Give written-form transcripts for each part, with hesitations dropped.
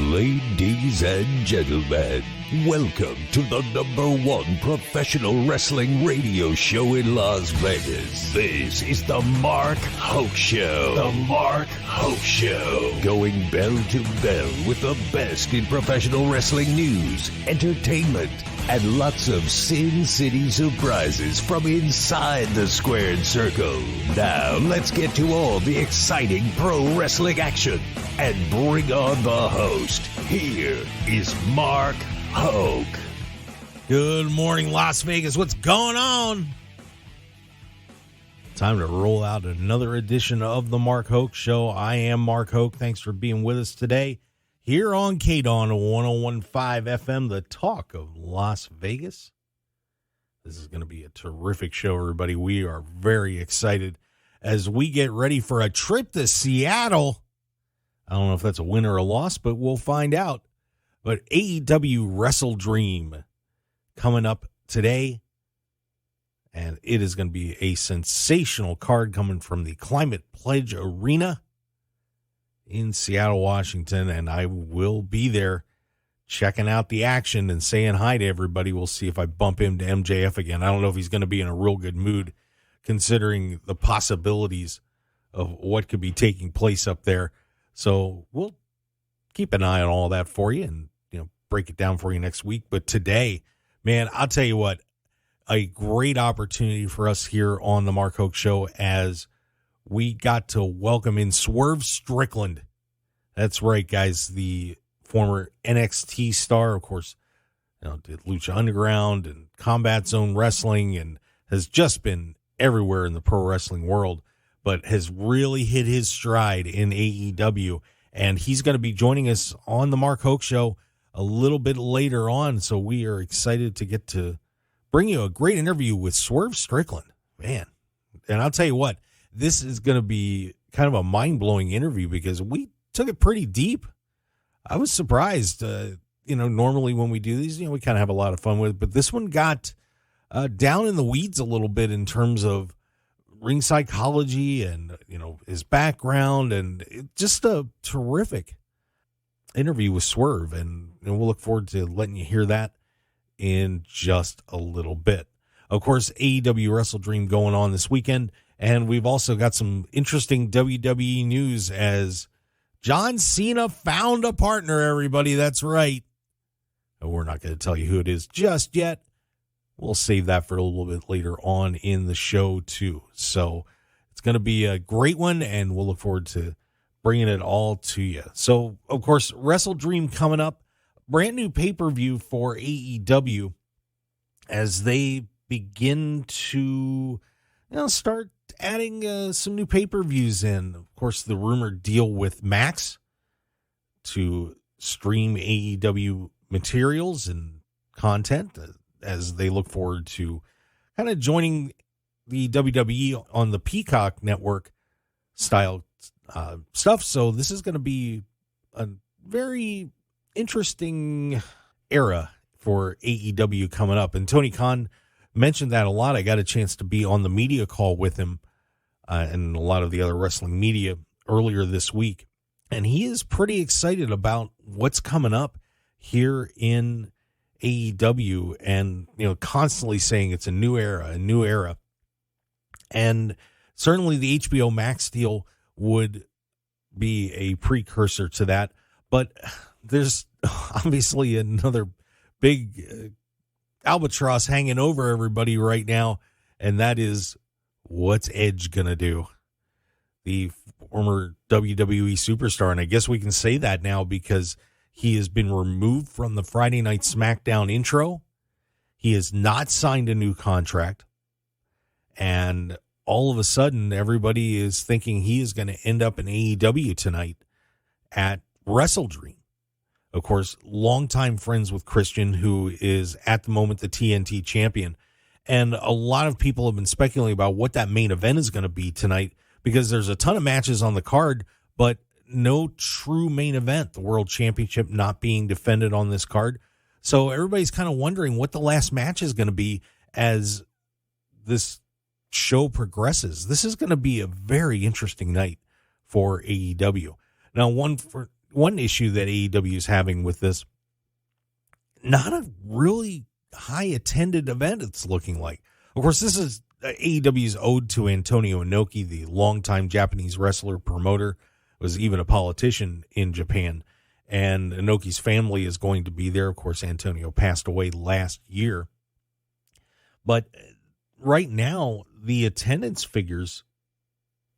Ladies and gentlemen, welcome to the #1 professional wrestling radio show in Las Vegas. This is the Mark Hoke Show. The Mark Hoke Show. Going bell to bell with the best in professional wrestling news, entertainment, and lots of Sin City surprises from inside the squared circle. Now, let's get to all the exciting pro wrestling action and bring on the host. Here is Mark Hoke. Good morning, Las Vegas. What's going on? Time to roll out another edition of the Mark Hoke Show. I am Mark Hoke. Thanks for being with us today here on KDAWN 101.5 FM, the talk of Las Vegas. This is going to be a terrific show, everybody. We are very excited as we get ready for a trip to Seattle. I don't know if that's a win or a loss, but we'll find out. But AEW WrestleDream coming up today, and it is going to be a sensational card coming from the Climate Pledge Arena in Seattle, Washington, and I will be there checking out the action and saying hi to everybody. We'll see if I bump into MJF again. I don't know if he's going to be in a real good mood considering the possibilities of what could be taking place up there. So we'll keep an eye on all that for you and, break it down for you next week. But today, man, I'll tell you what, a great opportunity for us here on the Mark Hoke Show as we got to welcome in Swerve Strickland. That's right, guys. The former NXT star, of course, did Lucha Underground and Combat Zone Wrestling and has just been everywhere in the pro wrestling world, but has really hit his stride in AEW. And he's going to be joining us on the Mark Hoke Show a little bit later on. So we are excited to get to bring you a great interview with Swerve Strickland, man. And I'll tell you what, this is going to be kind of a mind-blowing interview because we took it pretty deep. I was surprised. Normally when we do these, we kind of have a lot of fun with it, but this one got down in the weeds a little bit in terms of ring psychology and, his background, and just a terrific interview with Swerve. And we'll look forward to letting you hear that in just a little bit. Of course, AEW WrestleDream going on this weekend. And we've also got some interesting WWE news as John Cena found a partner, everybody. That's right. We're not going to tell you who it is just yet. We'll save that for a little bit later on in the show, too. So it's going to be a great one, and we'll look forward to bringing it all to you. So, of course, WrestleDream coming up. Brand new pay-per-view for AEW as they begin to start adding some new pay-per-views in. Of course, the rumored deal with Max to stream AEW materials and content as they look forward to kind of joining the WWE on the Peacock Network style stuff. So this is going to be a very interesting era for AEW coming up. And Tony Khan mentioned that a lot. I got a chance to be on the media call with him and a lot of the other wrestling media earlier this week. And he is pretty excited about what's coming up here in AEW and, constantly saying it's a new era. And certainly the HBO Max deal would be a precursor to that. But there's obviously another big albatross hanging over everybody right now, and that is what's Edge going to do? The former WWE superstar, and I guess we can say that now because he has been removed from the Friday Night SmackDown intro. He has not signed a new contract, and all of a sudden, everybody is thinking he is going to end up in AEW tonight at WrestleDream. Of course, longtime friends with Christian, who is at the moment the TNT champion. And a lot of people have been speculating about what that main event is going to be tonight because there's a ton of matches on the card, but no true main event, the World Championship not being defended on this card. So everybody's kind of wondering what the last match is going to be as this show progresses. This is going to be a very interesting night for AEW. Now, one for one issue that AEW is having with this, not a really high attended event, it's looking like. Of course, this is AEW's ode to Antonio Inoki, the longtime Japanese wrestler promoter, was even a politician in Japan. And Inoki's family is going to be there. Of course, Antonio passed away last year. But right now, the attendance figures,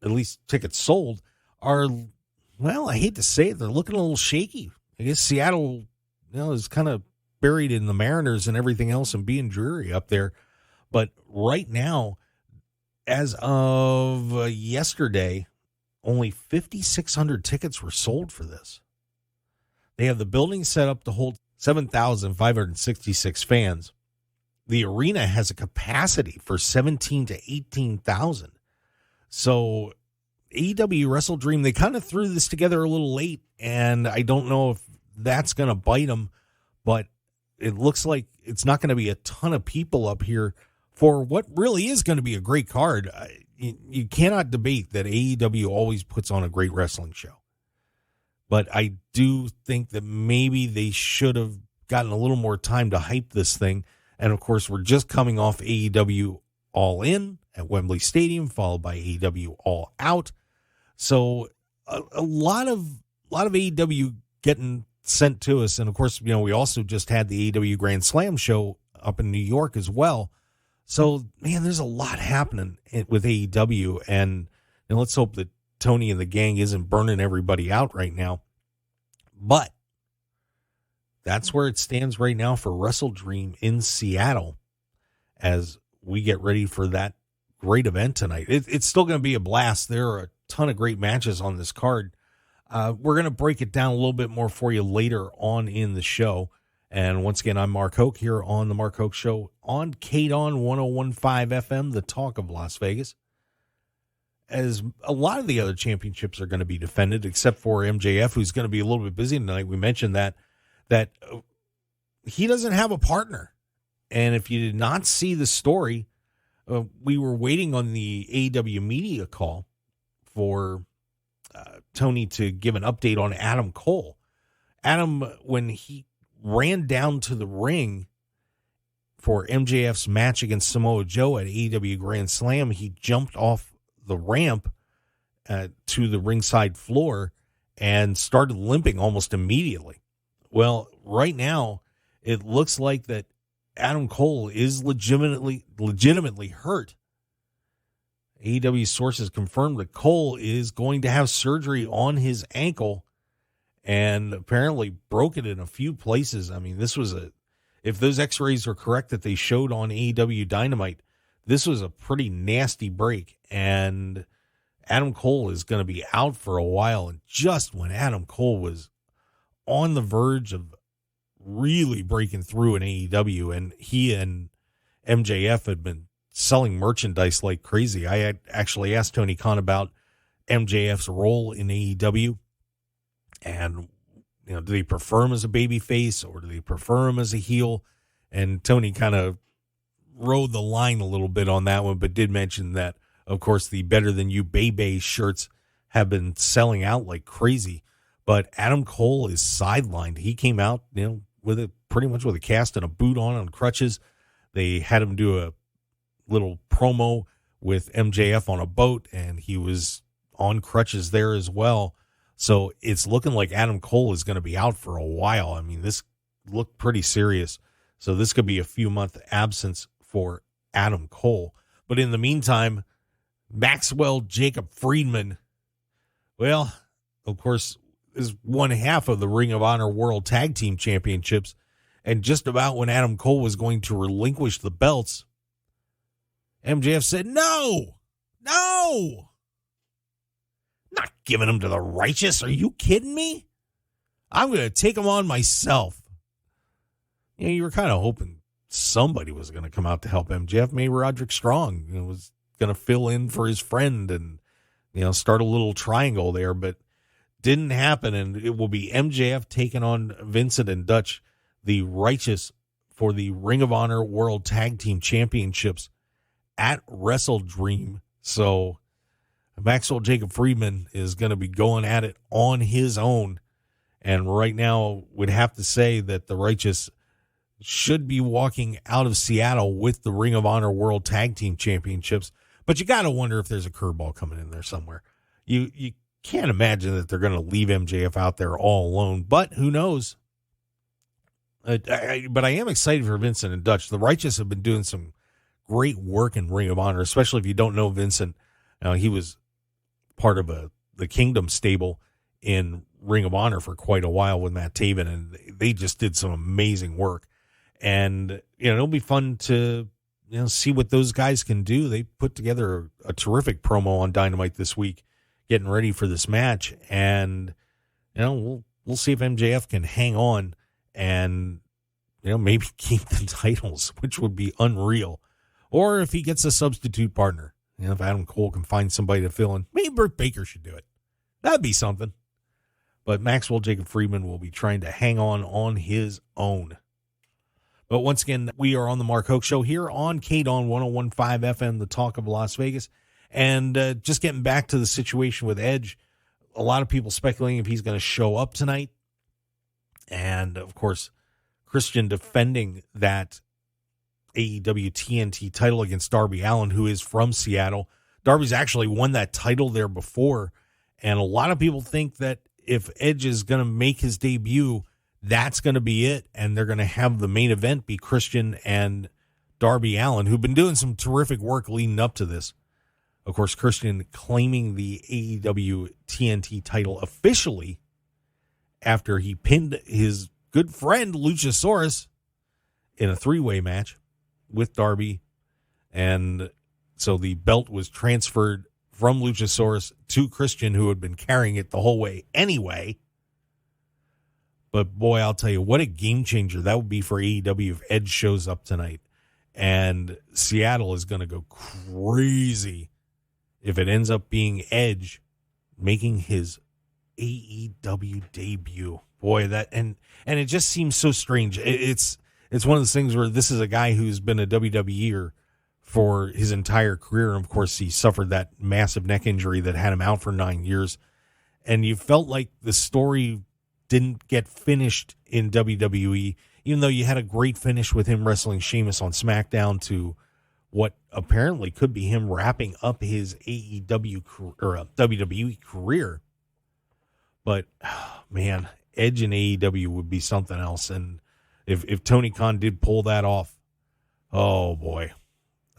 at least tickets sold, are, well, I hate to say it, they're looking a little shaky. I guess Seattle, is kind of buried in the Mariners and everything else and being dreary up there. But right now, as of yesterday, only 5,600 tickets were sold for this. They have the building set up to hold 7,566 fans. The arena has a capacity for 17 to 18,000. So AEW WrestleDream, they kind of threw this together a little late, and I don't know if that's going to bite them, but it looks like it's not going to be a ton of people up here for what really is going to be a great card. You cannot debate that AEW always puts on a great wrestling show. But I do think that maybe they should have gotten a little more time to hype this thing. And, of course, we're just coming off AEW All In at Wembley Stadium, followed by AEW All Out. So a lot of AEW getting sent to us. And, of course, we also just had the AEW Grand Slam show up in New York as well. So, man, there's a lot happening with AEW. And let's hope that Tony and the gang isn't burning everybody out right now. But that's where it stands right now for WrestleDream in Seattle as we get ready for that great event tonight. It's still going to be a blast. There are a ton of great matches on this card. We're going to break it down a little bit more for you later on in the show. And once again, I'm Mark Hoke here on the Mark Hoke Show on KDAWN 101.5 FM, the talk of Las Vegas. As a lot of the other championships are going to be defended, except for MJF, who's going to be a little bit busy tonight. We mentioned that he doesn't have a partner. And if you did not see the story, we were waiting on the AEW media call for Tony to give an update on Adam Cole. Adam, when he ran down to the ring for MJF's match against Samoa Joe at AEW Grand Slam, he jumped off the ramp to the ringside floor and started limping almost immediately. Well, right now, it looks like that Adam Cole is legitimately hurt. AEW sources confirmed that Cole is going to have surgery on his ankle and apparently broke it in a few places. I mean, this was if those x-rays are correct that they showed on AEW Dynamite, this was a pretty nasty break, and Adam Cole is going to be out for a while. And just when Adam Cole was on the verge of really breaking through in AEW, and he and MJF had been selling merchandise like crazy. I had actually asked Tony Khan about MJF's role in AEW, and do they prefer him as a babyface or do they prefer him as a heel? And Tony kind of rode the line a little bit on that one, but did mention that, of course, the Better Than You Bebe shirts have been selling out like crazy. But Adam Cole is sidelined. He came out, with pretty much with a cast and a boot on crutches. They had him do a little promo with MJF on a boat, and he was on crutches there as well. So it's looking like Adam Cole is going to be out for a while. I mean, this looked pretty serious. So this could be a few-month absence for Adam Cole. But in the meantime, Maxwell Jacob Friedman, well, of course, is one half of the Ring of Honor World Tag Team Championships. And just about when Adam Cole was going to relinquish the belts, MJF said, no, not giving them to the righteous. Are you kidding me? I'm going to take them on myself. You were kind of hoping somebody was going to come out to help MJF. Maybe Roderick Strong was going to fill in for his friend and, start a little triangle there, but didn't happen. And it will be MJF taking on Vincent and Dutch, the righteous, for the Ring of Honor World Tag Team Championships at WrestleDream. So Maxwell Jacob Friedman is going to be going at it on his own. And right now would have to say that the Righteous should be walking out of Seattle with the Ring of Honor World Tag Team Championships. But you got to wonder if there's a curveball coming in there somewhere. You can't imagine that they're going to leave MJF out there all alone, but who knows? But I am excited for Vincent and Dutch. The Righteous have been doing some great work in Ring of Honor, especially if you don't know Vincent. He was part of the Kingdom stable in Ring of Honor for quite a while with Matt Taven, and they just did some amazing work. And it'll be fun to see what those guys can do. They put together a terrific promo on Dynamite this week, getting ready for this match, and we'll see if MJF can hang on and maybe keep the titles, which would be unreal, or if he gets a substitute partner. If Adam Cole can find somebody to fill in, maybe Britt Baker should do it. That'd be something. But Maxwell Jacob Friedman will be trying to hang on his own. But once again, we are on the Mark Hoke Show here on KDAWN 101.5 FM, the talk of Las Vegas. And just getting back to the situation with Edge, a lot of people speculating if he's going to show up tonight. And, of course, Christian defending that AEW TNT title against Darby Allin, who is from Seattle. Darby's actually won that title there before. And a lot of people think that if Edge is going to make his debut, that's going to be it, and they're going to have the main event be Christian and Darby Allin, who've been doing some terrific work leading up to this. Of course, Christian claiming the AEW TNT title officially after he pinned his good friend Luchasaurus in a three-way match with Darby, and so the belt was transferred from Luchasaurus to Christian, who had been carrying it the whole way anyway. But boy, I'll tell you, what a game changer that would be for AEW if Edge shows up tonight. And Seattle is going to go crazy if it ends up being Edge making his AEW debut. Boy, and it just seems so strange. It's one of those things where this is a guy who's been a WWEer for his entire career. And of course, he suffered that massive neck injury that had him out for 9 years. And you felt like the story didn't get finished in WWE, even though you had a great finish with him wrestling Sheamus on SmackDown to what apparently could be him wrapping up his AEW or WWE career. But man, Edge and AEW would be something else. And if Tony Khan did pull that off, oh boy,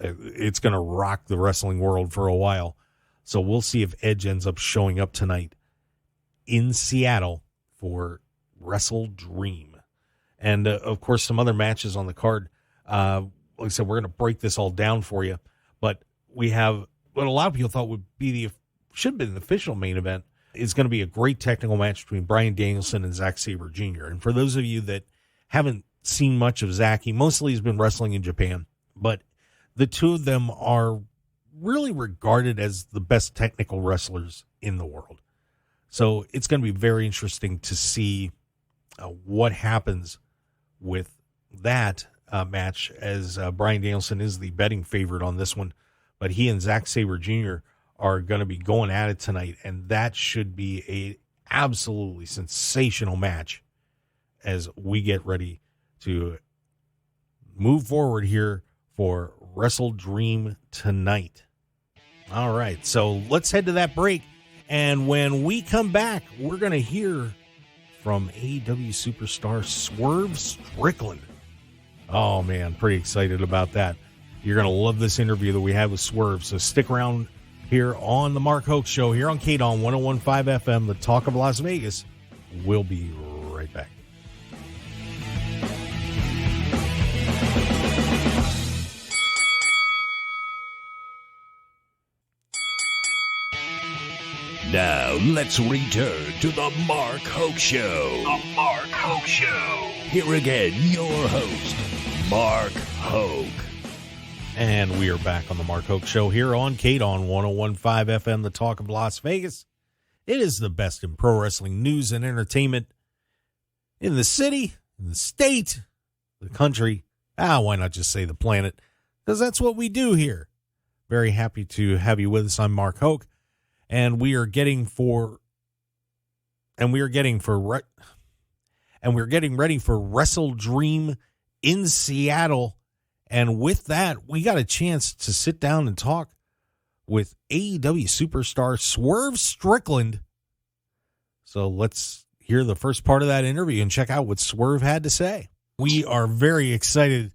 it's going to rock the wrestling world for a while. So we'll see if Edge ends up showing up tonight in Seattle for WrestleDream. And, of course, some other matches on the card. Like I said, we're going to break this all down for you. But we have what a lot of people thought would be should have been the official main event. Is going to be a great technical match between Bryan Danielson and Zack Sabre Jr. And for those of you that haven't seen much of Zack, he mostly has been wrestling in Japan. But the two of them are really regarded as the best technical wrestlers in the world. So it's going to be very interesting to see what happens with that match, as Bryan Danielson is the betting favorite on this one. But he and Zack Sabre Jr. are going to be going at it tonight, and that should be a absolutely sensational match as we get ready to move forward here for WrestleDream tonight. All right, so let's head to that break. And when we come back, we're going to hear from AEW superstar Swerve Strickland. Oh, man, pretty excited about that. You're going to love this interview that we had with Swerve. So stick around here on the Mark Hoke Show here on KDAWN 101.5 FM, the talk of Las Vegas. We'll be right back. Now, let's return to the Mark Hoke Show. The Mark Hoke Show. Here again, your host, Mark Hoke. And we are back on the Mark Hoke Show here on KDAWN 101.5 FM, the talk of Las Vegas. It is the best in pro wrestling news and entertainment in the city, in the state, the country. Why not just say the planet? Because that's what we do here. Very happy to have you with us. I'm Mark Hoke. And we are getting for and we're getting ready for WrestleDream in Seattle. And with that, we got a chance to sit down and talk with AEW superstar Swerve Strickland. So let's hear the first part of that interview and check out what Swerve had to say. We are very excited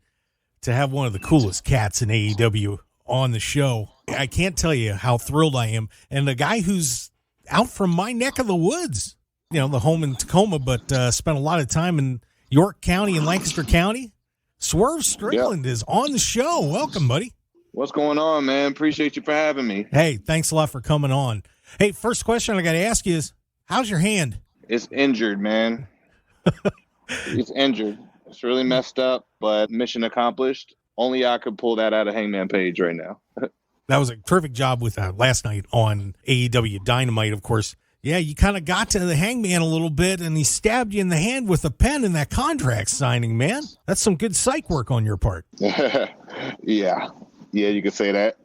to have one of the coolest cats in AEW on the show. I can't tell you how thrilled I am. And a guy who's out from my neck of the woods, the home in Tacoma, but spent a lot of time in York County and Lancaster County. Swerve Strickland is on the show. Welcome, buddy. What's going on, man? Appreciate you for having me. Hey, thanks a lot for coming on. Hey, first question I got to ask you is, how's your hand? It's injured, man. It's injured. It's really messed up, but mission accomplished. Only I could pull that out of Hangman Page right now. That was a terrific job with that last night on AEW Dynamite, of course. Yeah, you kind of got to the Hangman a little bit, and he stabbed you in the hand with a pen in that contract signing, man. That's some good psych work on your part. Yeah, you could say that.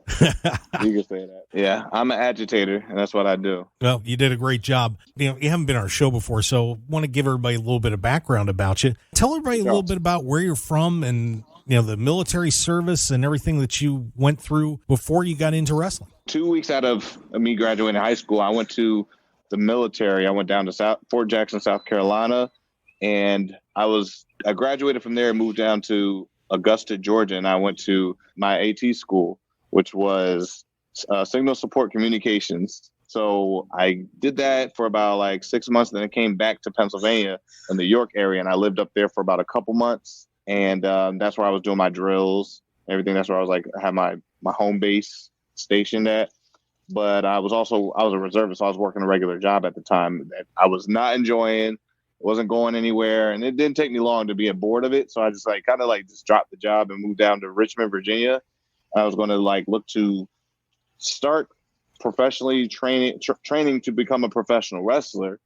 You could say that. Yeah, I'm an agitator, and that's what I do. Well, you did a great job. You haven't been on our show before, so want to give everybody a little bit of background about you. Tell everybody a little bit about where you're from and the military service and everything that you went through before you got into wrestling. 2 weeks out of me graduating high school, I went to the military. I went down to Fort Jackson, South Carolina, and I graduated from there, moved down to Augusta, Georgia, and I went to my AT school, which was Signal Support Communications. So I did that for about 6 months, then I came back to Pennsylvania in the York area, and I lived up there for about a couple months, and that's where I was doing my drills, everything. That's where I was had my home base stationed at. But I was a reservist, so I was working a regular job at the time that I was not enjoying, wasn't going anywhere, and it didn't take me long to be bored of it. So I just just dropped the job and moved down to Richmond, Virginia. I was going to look to start professionally training to become a professional wrestler,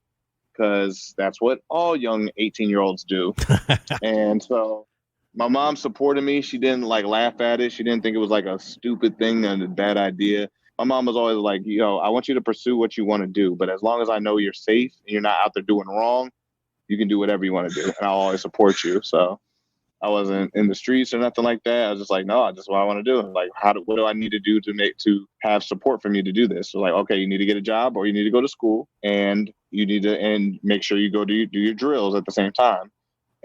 because that's what all young 18-year-olds do. And so my mom supported me. She didn't laugh at it. She didn't think it was a stupid thing and a bad idea. My mom was always like, I want you to pursue what you want to do, but as long as I know you're safe and you're not out there doing wrong, you can do whatever you want to do, and I'll always support you. So I wasn't in the streets or nothing like that. I was just no, that's what I want to do. What do I need to do to have support from you to do this? So okay, you need to get a job, or you need to go to school, and you need to make sure you go do your drills at the same time.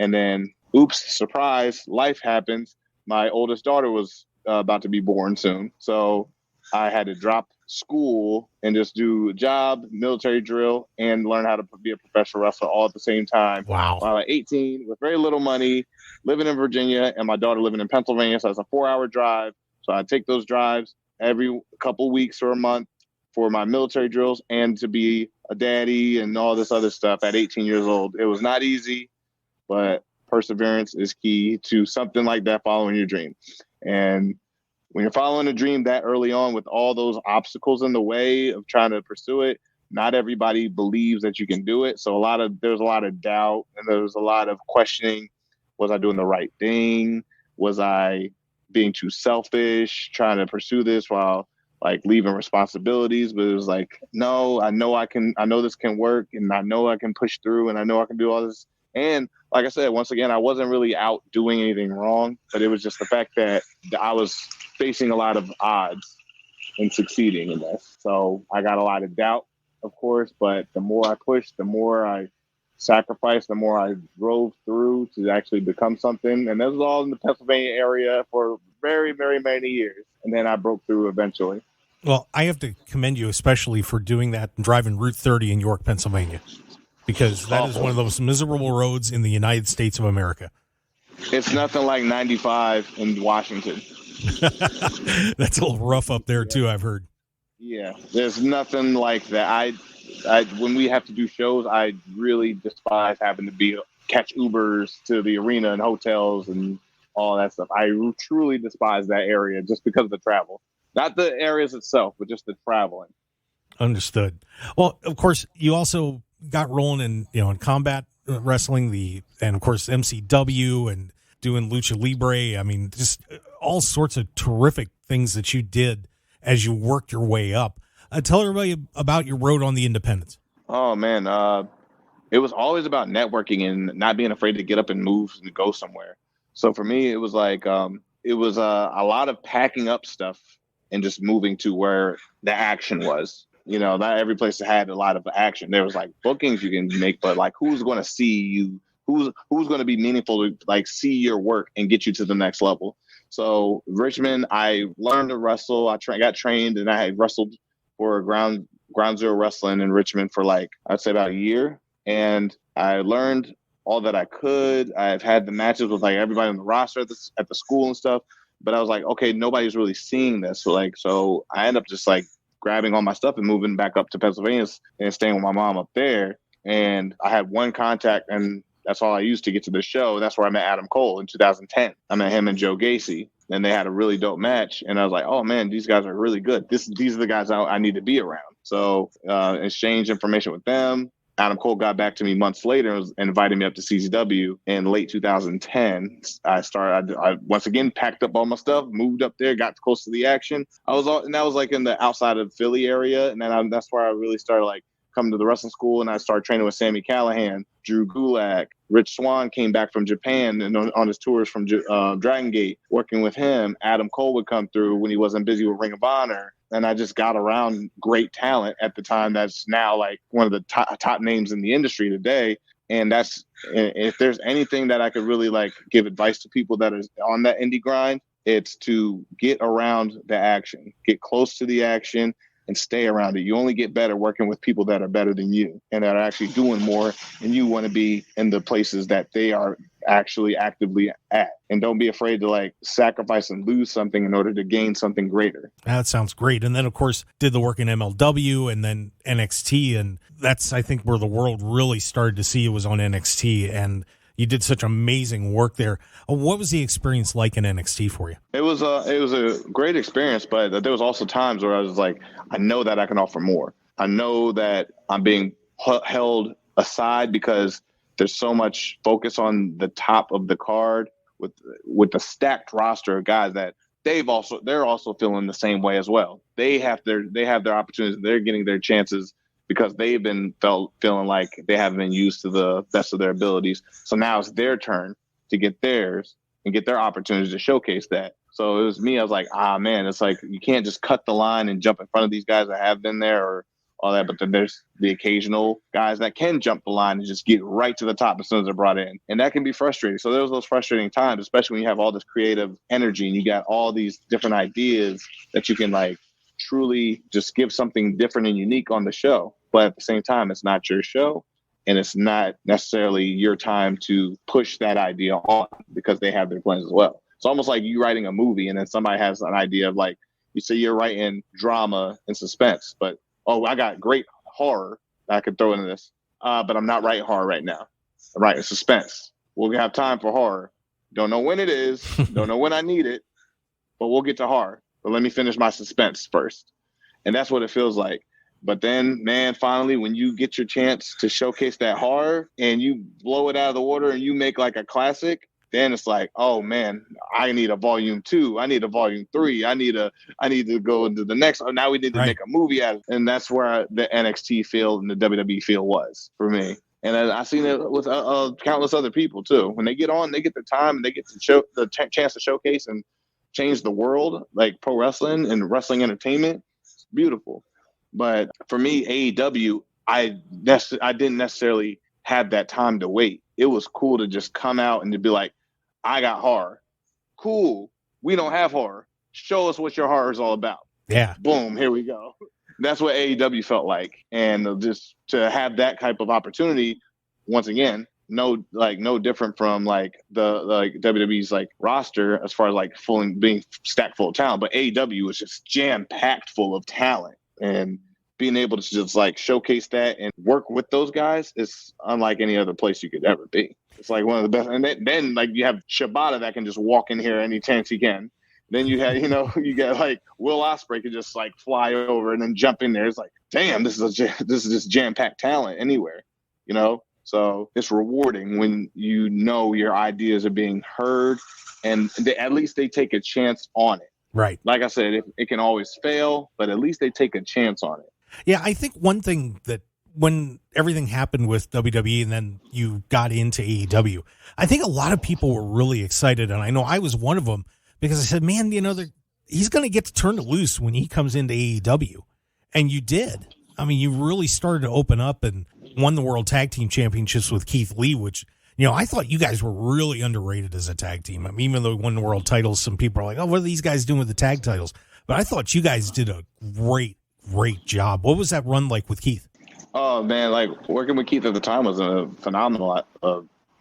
And then, oops, surprise, life happens. My oldest daughter was about to be born soon, so I had to drop school and just do a job, military drill, and learn how to be a professional wrestler all at the same time. Wow. While at 18, with very little money, living in Virginia, and my daughter living in Pennsylvania, so it's a 4-hour drive. So I take those drives every couple weeks or a month for my military drills and to be a daddy and all this other stuff at 18 years old. It was not easy, but perseverance is key to something like that, following your dream. And when you're following a dream that early on with all those obstacles in the way of trying to pursue it, not everybody believes that you can do it. So there's a lot of doubt, and there's a lot of questioning. Was I doing the right thing? Was I being too selfish, trying to pursue this while leaving responsibilities? But it was no, I know this can work, and I know I can push through, and I know I can do all this. And like I said, once again, I wasn't really out doing anything wrong, but it was just the fact that I was facing a lot of odds in succeeding in this. So I got a lot of doubt, of course, but the more I pushed, the more I sacrificed, the more I drove through to actually become something. And this was all in the Pennsylvania area for very, very many years. And then I broke through eventually. Well, I have to commend you especially for doing that and driving Route 30 in York, Pennsylvania, because that is one of the most miserable roads in the United States of America. It's nothing like 95 in Washington. That's a little rough up there too, I've heard. Yeah, there's nothing like that. I when we have to do shows, I really despise having to catch Ubers to the arena and hotels and all that stuff. I truly despise that area just because of the travel. Not the areas itself, but just the traveling. Understood. Well, of course, you also got rolling in combat wrestling, and of course MCW and doing lucha libre. I mean, just all sorts of terrific things that you did as you worked your way up. Tell everybody about your road on the independents. Oh man, it was always about networking and not being afraid to get up and move and go somewhere. So for me, it was like it was a lot of packing up stuff and just moving to where the action was. Not every place had a lot of action. There was like bookings you can make, but like who's going to see you? Who's going to be meaningful to like see your work and get you to the next level? So Richmond, I learned to wrestle. I got trained, and I had wrestled for ground zero wrestling in Richmond for like I'd say about a year, and I learned all that I could. I've had the matches with like everybody on the roster at the school and stuff, but I was like, okay, nobody's really seeing this. So I ended up just like grabbing all my stuff and moving back up to Pennsylvania and staying with my mom up there. And I had one contact, and that's all I used to get to the show. That's where I met Adam Cole in 2010. I met him and Joe Gacy, and they had a really dope match. And I was like, oh man, these guys are really good. These are the guys I need to be around. So exchanged information with them. Adam Cole got back to me months later and invited me up to CZW in late 2010. I once again packed up all my stuff, moved up there, got close to the action. And that was like in the outside of Philly area. And then that's where I really started like coming to the wrestling school, and I started training with Sami Callihan, Drew Gulak. Rich Swann came back from Japan and on his tours from Dragon Gate, working with him. Adam Cole would come through when he wasn't busy with Ring of Honor. And I just got around great talent at the time that's now like one of the top names in the industry today. And if there's anything that I could really like give advice to people that are on that indie grind, it's to get around the action, get close to the action, and stay around it. You only get better working with people that are better than you and that are actually doing more, and you want to be in the places that they are actually actively at. And don't be afraid to like sacrifice and lose something in order to gain something greater. That sounds great. And then of course did the work in MLW and then NXT, and that's I think where the world really started to see it was on NXT, and you did such amazing work there. What was the experience like in NXT for you? It was a great experience, but there was also times where I was like, I know that I can offer more. I know that I'm being held aside because there's so much focus on the top of the card with the stacked roster of guys that they're also feeling the same way as well. They have their opportunities. They're getting their chances because they've been feeling like they haven't been used to the best of their abilities. So now it's their turn to get theirs and get their opportunities to showcase that. So it was me. I was like, man, it's like you can't just cut the line and jump in front of these guys that have been there or all that. But then there's the occasional guys that can jump the line and just get right to the top as soon as they're brought in. And that can be frustrating. So there was those frustrating times, especially when you have all this creative energy and you got all these different ideas that you can like truly just give something different and unique on the show. But at the same time, it's not your show, and it's not necessarily your time to push that idea on because they have their plans as well. It's almost like you writing a movie and then somebody has an idea of like, you say you're writing drama and suspense, but, I got great horror that I could throw into this, but I'm not writing horror right now. I'm writing suspense. We'll have time for horror. Don't know when it is. Don't know when I need it, but we'll get to horror. But let me finish my suspense first. And that's what it feels like. But then, man, finally, when you get your chance to showcase that horror and you blow it out of the water and you make like a classic, then it's like, oh man, I need a volume 2. I need a volume 3. I need to go into the next. Oh, now we need to make a movie out of it. And that's where the NXT field and the WWE field was for me. And I've seen it with countless other people too. When they get on, they get the time and they get to show the chance to showcase and change the world, like pro wrestling and wrestling entertainment. It's beautiful. But for me, AEW, I didn't necessarily have that time to wait. It was cool to just come out and to be like, I got horror. Cool. We don't have horror. Show us what your horror is all about. Yeah. Boom. Here we go. That's what AEW felt like. And just to have that type of opportunity, once again, no different from like the WWE's like roster as far as like being stacked full of talent. But AEW was just jam packed full of talent. And being able to just like showcase that and work with those guys is unlike any other place you could ever be. It's like one of the best. And then like you have Shibata that can just walk in here any chance he can. Then you have, you get like Will Ospreay can just like fly over and then jump in there. It's like, damn, this is just jam-packed talent anywhere, So it's rewarding when your ideas are being heard and at least they take a chance on it. Right. Like I said, it can always fail, but at least they take a chance on it. Yeah, I think one thing that when everything happened with WWE and then you got into AEW, I think a lot of people were really excited. And I know I was one of them because I said, man, he's going to get to turn it loose when he comes into AEW. And you did. I mean, you really started to open up and won the World Tag Team Championships with Keith Lee, which, I thought you guys were really underrated as a tag team. I mean, even though you won the world titles, some people are like, oh, what are these guys doing with the tag titles? But I thought you guys did a great job. What was that run like with Keith? Oh man, like working with Keith at the time was a phenomenal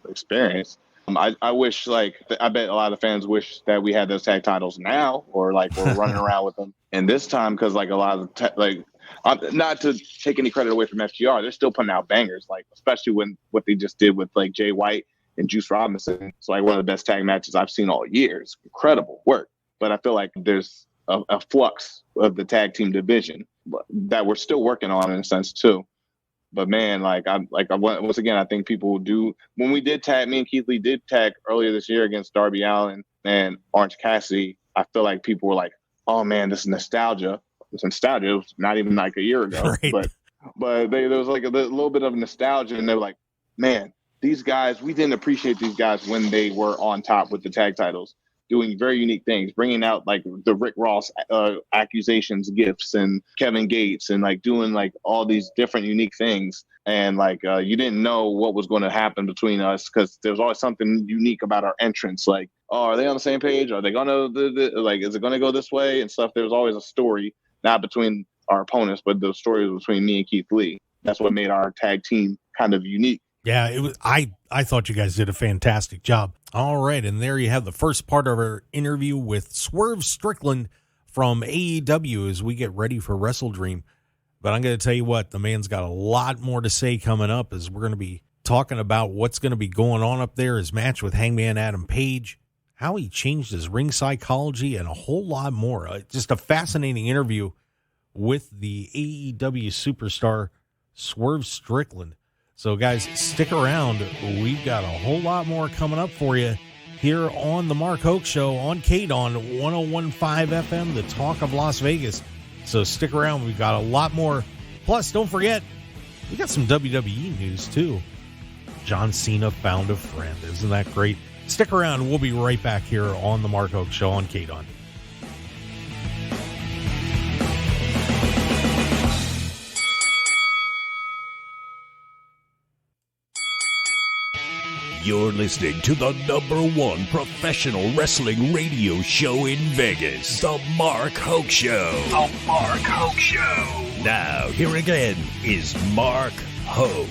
experience. I wish, I bet a lot of fans wish that we had those tag titles now, or we're running around with them. And this time, because a lot of not to take any credit away from FTR, they're still putting out bangers. Especially when what they just did with Jay White and Juice Robinson. It's one of the best tag matches I've seen all year. It's incredible work. But I feel like there's a flux of the tag team division that we're still working on in a sense too. But man, once again, I think people do. When we did tag, me and Keith Lee did tag earlier this year against Darby Allin and Orange Cassidy. I feel like people were like, "Oh man, this is nostalgia." It's nostalgia. It was not even a year ago, right. but there was a little bit of nostalgia, and they were like, "Man, these guys, we didn't appreciate these guys when they were on top with the tag titles, doing very unique things, bringing out the Rick Ross accusations gifts and Kevin Gates and doing all these different unique things. And you didn't know what was going to happen between us because there was always something unique about our entrance. Oh, are they on the same page? Are they going to, is it going to go this way and stuff? There was always a story, not between our opponents, but the story was between me and Keith Lee. That's what made our tag team kind of unique. Yeah, it was. I thought you guys did a fantastic job. All right, and there you have the first part of our interview with Swerve Strickland from AEW as we get ready for WrestleDream. But I'm going to tell you what, the man's got a lot more to say coming up as we're going to be talking about what's going to be going on up there, his match with Hangman Adam Page, how he changed his ring psychology, and a whole lot more. Just a fascinating interview with the AEW superstar Swerve Strickland. So, guys, stick around. We've got a whole lot more coming up for you here on the Mark Hoke Show on KDAWN 101.5 FM, the talk of Las Vegas. So stick around. We've got a lot more. Plus, don't forget, we got some WWE news, too. John Cena found a friend. Isn't that great? Stick around. We'll be right back here on the Mark Hoke Show on KDAWN. You're listening to the #1 professional wrestling radio show in Vegas, The Mark Hoke Show. The Mark Hoke Show. Now, here again is Mark Hoke.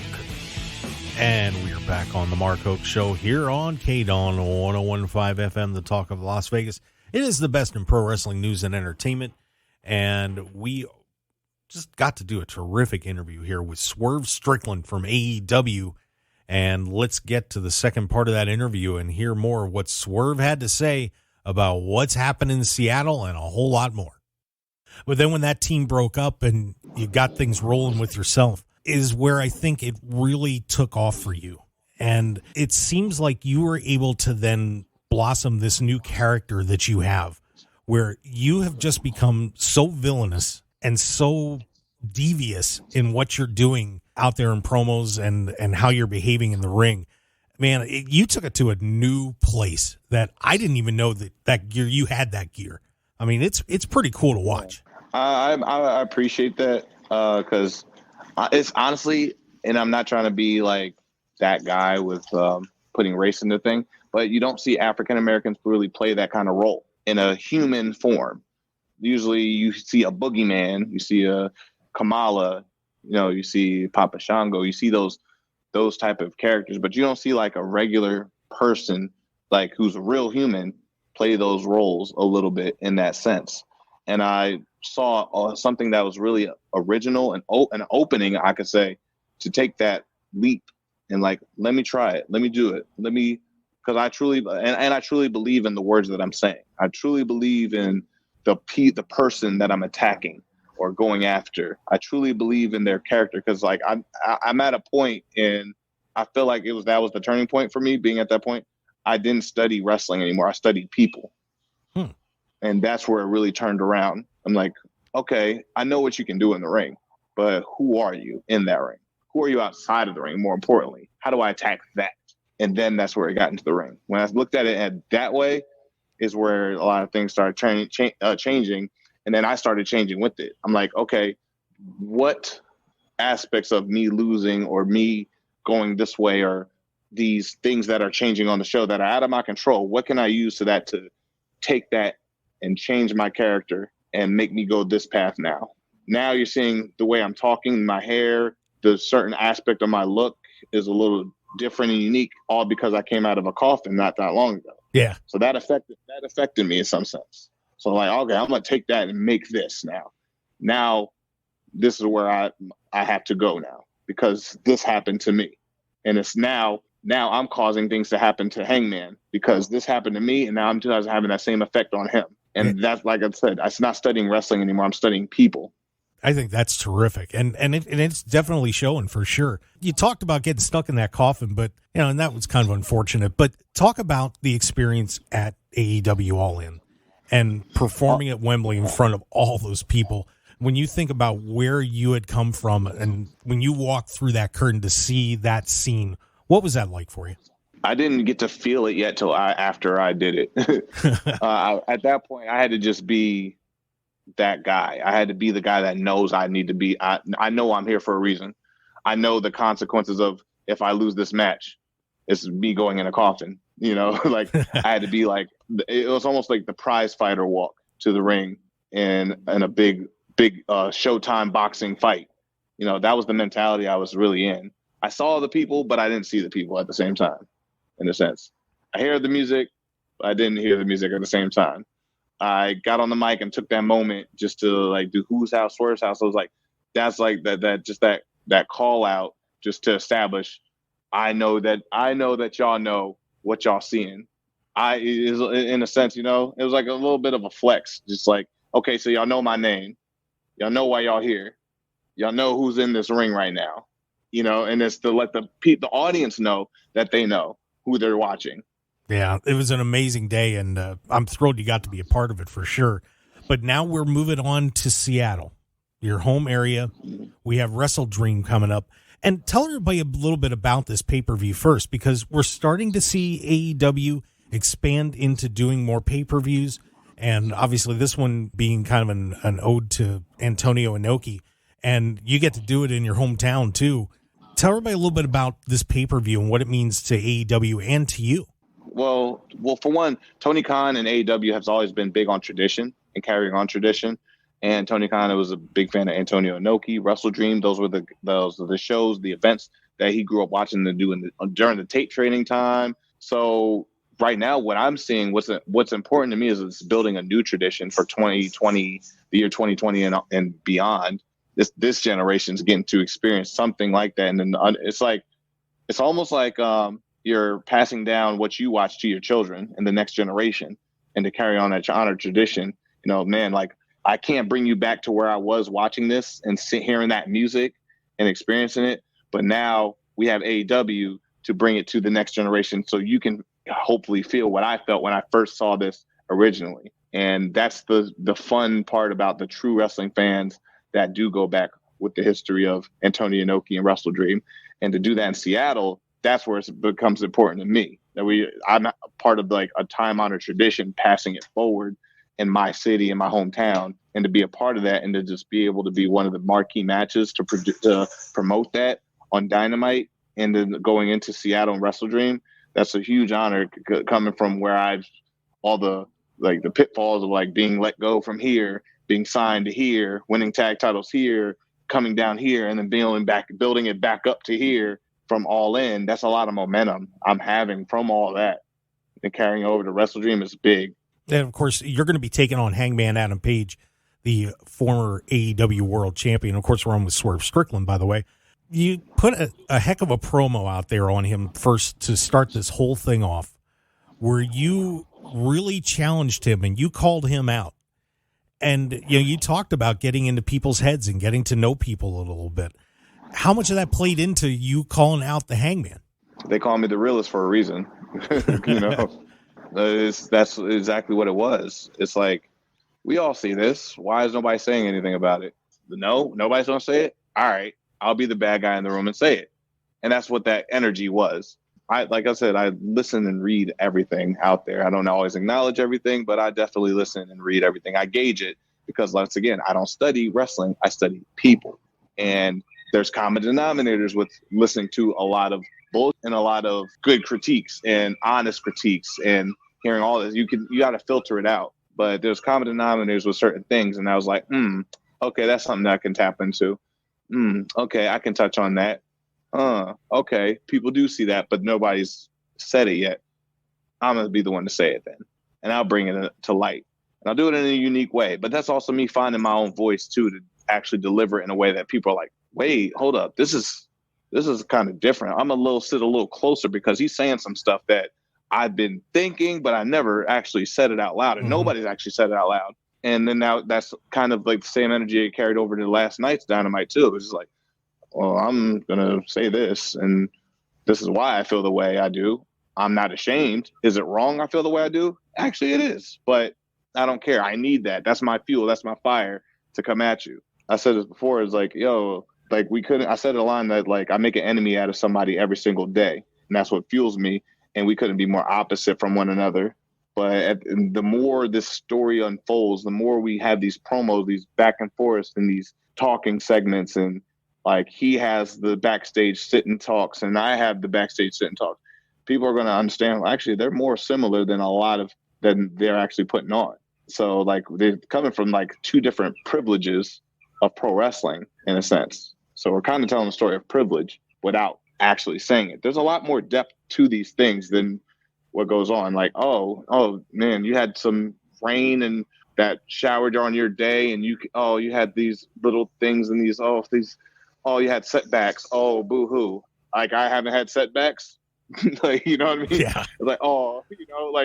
And we're back on the Mark Hoke Show here on KDAWN 101.5 FM, the talk of Las Vegas. It is the best in pro wrestling news and entertainment. And we just got to do a terrific interview here with Swerve Strickland from AEW. And let's get to the second part of that interview and hear more of what Swerve had to say about what's happened in Seattle and a whole lot more. But then when that team broke up and you got things rolling with yourself is where I think it really took off for you. And it seems like you were able to then blossom this new character that you have, where you have just become so villainous and so devious in what you're doing out there in promos and how you're behaving in the ring. Man, you took it to a new place that I didn't even know that gear, you had that gear. I mean, it's pretty cool to watch. I appreciate that because it's honestly, and I'm not trying to be like that guy with putting race in the thing, but you don't see African Americans really play that kind of role in a human form. Usually you see a boogeyman, you see a Kamala, you see Papa Shango, you see those type of characters, but you don't see like a regular person, like who's a real human, play those roles a little bit in that sense. And I saw something that was really original and an opening, I could say, to take that leap and like, let me try it, let me do it, because I truly I truly believe in the words that I'm saying. I truly believe in the person that I'm attacking or going after. I truly believe in their character because like I'm at a point in, I feel like that was the turning point for me. Being at that point, I didn't study wrestling anymore. I studied people. And that's where it really turned around. I'm like, okay, I know what you can do in the ring, but who are you in that ring? who are you outside of the ring? More importantly, how do I attack that? And then that's where it got into the ring. When I looked at it that way is where a lot of things started changing. And then I started changing with it. I'm like, okay, what aspects of me losing or me going this way or these things that are changing on the show that are out of my control, what can I use to that to take that and change my character and make me go this path now? Now you're seeing the way I'm talking, my hair, the certain aspect of my look is a little different and unique, all because I came out of a coffin not that long ago. Yeah. So that affected me in some sense. So like, okay, I'm going to take that and make this now. Now this is where I have to go now because this happened to me. And it's now I'm causing things to happen to Hangman because this happened to me and now I'm just having that same effect on him. And that's, like I said, I'm not studying wrestling anymore. I'm studying people. I think that's terrific. And it's definitely showing for sure. You talked about getting stuck in that coffin, but, and that was kind of unfortunate. But talk about the experience at AEW All In and performing at Wembley in front of all those people. When you think about where you had come from and when you walked through that curtain to see that scene, what was that like for you? I didn't get to feel it yet till after I did it. At that point, I had to just be that guy. I had to be the guy that knows I need to be. I know I'm here for a reason. I know the consequences of if I lose this match, it's me going in a coffin. Like I had to be like, it was almost like the prize fighter walk to the ring in a big Showtime boxing fight. That was the mentality I was really in. I saw the people, but I didn't see the people at the same time, in a sense. I heard the music, but I didn't hear the music at the same time. I got on the mic and took that moment just to like do Who's House, Swerve's House. I was like, that's like that call out just to establish. I know that y'all know what y'all seeing. In a sense, it was like a little bit of a flex. Just like, okay, so y'all know my name. Y'all know why y'all here. Y'all know who's in this ring right now. And it's to let the audience know that they know who they're watching. Yeah, it was an amazing day, and I'm thrilled you got to be a part of it for sure. But now we're moving on to Seattle, your home area. We have WrestleDream coming up. And tell everybody a little bit about this pay-per-view first, because we're starting to see AEW expand into doing more pay-per-views, and obviously this one being kind of an ode to Antonio Inoki, and you get to do it in your hometown, too. Tell everybody a little bit about this pay-per-view and what it means to AEW and to you. Well, for one, Tony Khan and AEW has always been big on tradition and carrying on tradition. And Tony Khan was a big fan of Antonio Inoki, WrestleDream. Those were the shows, the events that he grew up watching and doing during the tape trading time. So right now, what I'm seeing, what's important to me is it's building a new tradition for 2020, the year 2020 and beyond. This generation's getting to experience something like that, and then it's almost like you're passing down what you watch to your children and the next generation, and to carry on that honor tradition. Man, like I can't bring you back to where I was watching this and hearing that music and experiencing it, but now we have AEW to bring it to the next generation, so you can hopefully feel what I felt when I first saw this originally. And that's the fun part about the true wrestling fans that do go back with the history of Antonio Inoki and WrestleDream. And to do that in Seattle, that's where it becomes important to me. That I'm a part of like a time-honored tradition, passing it forward in my city, in my hometown, and to be a part of that and to just be able to be one of the marquee matches to promote that on Dynamite and then going into Seattle and WrestleDream. That's a huge honor coming from where all the pitfalls of like being let go from here, being signed to here, winning tag titles here, coming down here, and then building it back up to here from All In. That's a lot of momentum I'm having from all that. And carrying over to WrestleDream is big. And of course, you're going to be taking on Hangman Adam Page, the former AEW World Champion. Of course, we're on with Swerve Strickland, by the way. You put a heck of a promo out there on him first to start this whole thing off, where you really challenged him and you called him out. And you talked about getting into people's heads and getting to know people a little bit. How much of that played into you calling out the Hangman? They call me the realist for a reason. That's exactly what it was. It's like, we all see this. Why is nobody saying anything about it? No, nobody's going to say it? All right. I'll be the bad guy in the room and say it. And that's what that energy was. Like I said, I listen and read everything out there. I don't always acknowledge everything, but I definitely listen and read everything. I gauge it because, once again, I don't study wrestling. I study people. And there's common denominators with listening to a lot of bullshit and a lot of good critiques and honest critiques and hearing all this. You got to filter it out. But there's common denominators with certain things. And I was like, okay, that's something that I can tap into. Okay, I can touch on that. Okay, people do see that, but nobody's said it yet. I'm going to be the one to say it then. And I'll bring it to light. And I'll do it in a unique way. But that's also me finding my own voice, too, to actually deliver it in a way that people are like, wait, hold up. This is kind of different. I'm sit a little closer because he's saying some stuff that I've been thinking, but I never actually said it out loud. And nobody's actually said it out loud. And then now that's kind of like the same energy I carried over to last night's Dynamite, too. It was just like, well, I'm going to say this, and this is why I feel the way I do. I'm not ashamed. Is it wrong I feel the way I do? Actually, it is, but I don't care. I need that. That's my fuel. That's my fire to come at you. I said this before. It's like, I said a line that, like, I make an enemy out of somebody every single day, and that's what fuels me, and we couldn't be more opposite from one another. But the more this story unfolds, the more we have these promos, these back and forth, and these talking segments, and like he has the backstage sit and talks, and I have the backstage sit and talks. People are going to understand. Well, actually, they're more similar than than they're actually putting on. So, like, they're coming from like two different privileges of pro wrestling in a sense. So we're kind of telling the story of privilege without actually saying it. There's a lot more depth to these things than what goes on. Like, oh man, you had some rain and that showered on your day, and you had these little things and you had setbacks. Oh, boo-hoo. Like, I haven't had setbacks. Like, you know what I mean? Yeah. Like,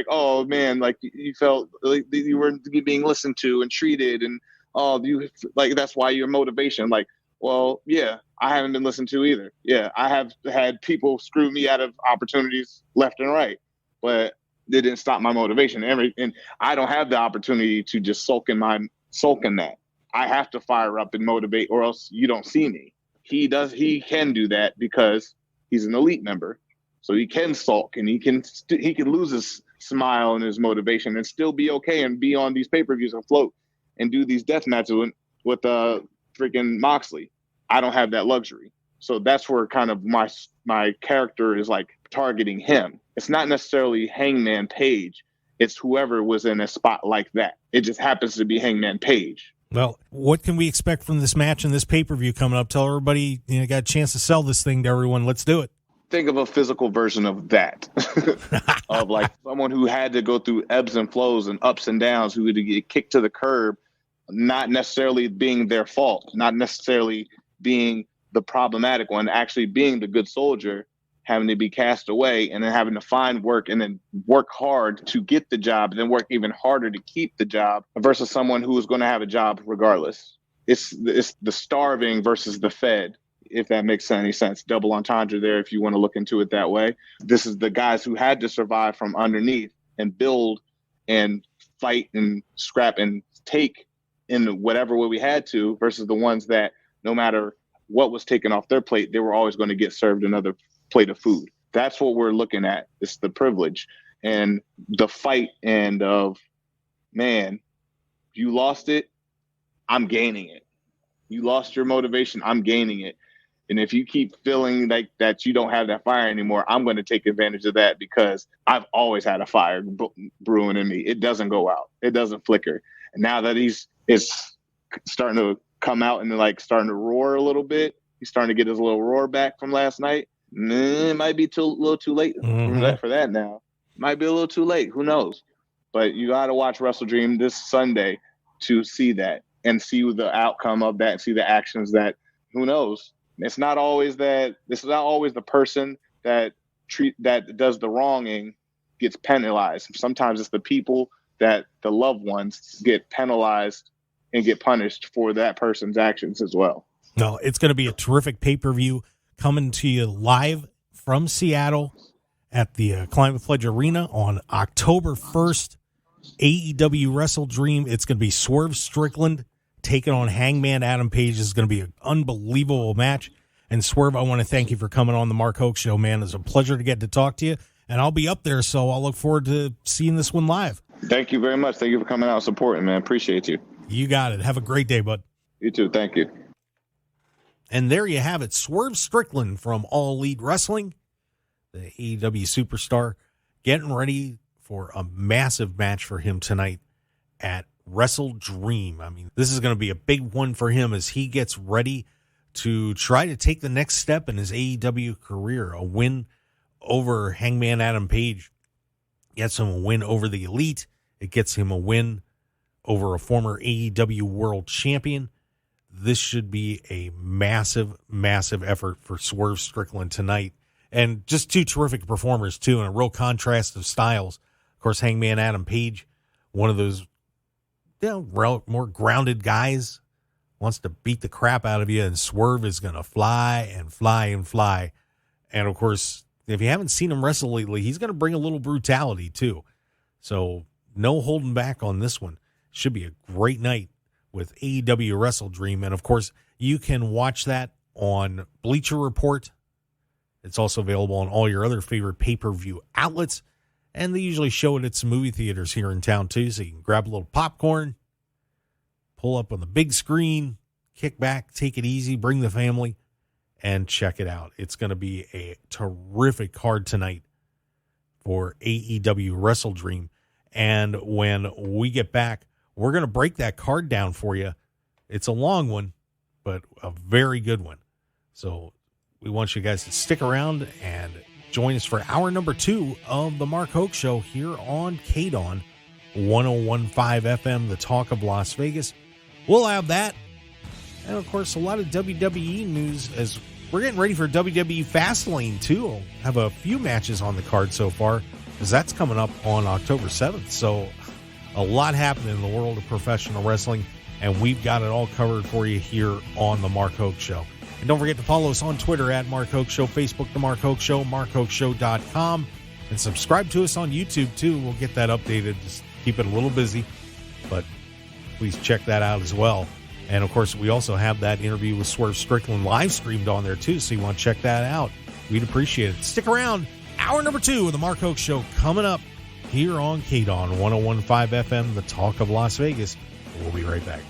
oh man, like you felt like you weren't being listened to and treated, and that's why your motivation. Like, well, yeah, I haven't been listened to either. Yeah, I have had people screw me out of opportunities left and right, but they didn't stop my motivation. And I don't have the opportunity to just sulk in that. I have to fire up and motivate, or else you don't see me. He can do that because he's an elite member. So he can sulk, and he can lose his smile and his motivation and still be okay and be on these pay-per-views and float and do these death matches with freaking Moxley. I don't have that luxury. So that's where kind of my character is like targeting him. It's not necessarily Hangman Page. It's whoever was in a spot like that. It just happens to be Hangman Page. Well, what can we expect from this match and this pay-per-view coming up? Tell everybody, got a chance to sell this thing to everyone. Let's do it. Think of a physical version of that, of like someone who had to go through ebbs and flows and ups and downs, who had to get kicked to the curb, not necessarily being their fault, not necessarily being the problematic one, actually being the good soldier, having to be cast away and then having to find work and then work hard to get the job and then work even harder to keep the job versus someone who is going to have a job regardless. It's the starving versus the fed, if that makes any sense. Double entendre there if you want to look into it that way. This is the guys who had to survive from underneath and build and fight and scrap and take in whatever way we had to versus the ones that no matter what was taken off their plate, they were always going to get served another plate of food. That's what we're looking at. It's the privilege and the fight and of, man, you lost it, I'm gaining it. You lost your motivation, I'm gaining it. And if you keep feeling like that you don't have that fire anymore, I'm going to take advantage of that because I've always had a fire brewing in me. It doesn't go out. It doesn't flicker. And now that it's starting to come out and like starting to roar a little bit, he's starting to get his little roar back from last night. It might be a little too late for that now. Might be a little too late. Who knows? But you got to watch WrestleDream this Sunday to see that and see the outcome of that and see the actions that, who knows? It's not always that. This is not always the person that does the wronging gets penalized. Sometimes it's the people that the loved ones get penalized and get punished for that person's actions as well. No, it's going to be a terrific pay-per-view coming to you live from Seattle at the Climate Pledge Arena on October 1st. AEW WrestleDream. It's going to be Swerve Strickland taking on Hangman Adam Page. Is going to be an unbelievable match. And Swerve, I want to thank you for coming on the Mark Hoke Show, man. It's a pleasure to get to talk to you, and I'll be up there, so I'll look forward to seeing this one live. Thank you very much. Thank you for coming out and supporting, man. Appreciate you. You got it. Have a great day, bud. You too. Thank you. And there you have it. Swerve Strickland from All Elite Wrestling, the AEW superstar, getting ready for a massive match for him tonight at WrestleDream. I mean, this is going to be a big one for him as he gets ready to try to take the next step in his AEW career. A win over Hangman Adam Page gets him a win over the Elite. It gets him a win over a former AEW World Champion. This should be a massive, massive effort for Swerve Strickland tonight. And just two terrific performers, too, and a real contrast of styles. Of course, Hangman Adam Page, one of those more grounded guys, wants to beat the crap out of you, and Swerve is going to fly and fly and fly. And, of course, if you haven't seen him wrestle lately, he's going to bring a little brutality, too. So no holding back on this one. Should be a great night with AEW WrestleDream. And, of course, you can watch that on Bleacher Report. It's also available on all your other favorite pay-per-view outlets. And they usually show it at some movie theaters here in town, too. So you can grab a little popcorn, pull up on the big screen, kick back, take it easy, bring the family, and check it out. It's going to be a terrific card tonight for AEW WrestleDream. And when we get back, we're going to break that card down for you. It's a long one, but a very good one. So we want you guys to stick around and join us for hour number 2 of the Mark Hoke Show here on KDAWN 101.5 FM, the talk of Las Vegas. We'll have that. And, of course, a lot of WWE news as we're getting ready for WWE Fastlane, too. We'll have a few matches on the card so far because that's coming up on October 7th. So a lot happening in the world of professional wrestling, and we've got it all covered for you here on the Mark Hoke Show. And don't forget to follow us on Twitter at Mark Hoke Show, Facebook, The Mark Hoke Show, markhokeshow.com, and subscribe to us on YouTube, too. We'll get that updated. Just keep it a little busy, but please check that out as well. And, of course, we also have that interview with Swerve Strickland live streamed on there, too, so you want to check that out. We'd appreciate it. Stick around. Hour number 2 of the Mark Hoke Show coming up here on KDAWN 101.5 FM, the talk of Las Vegas. We'll be right back.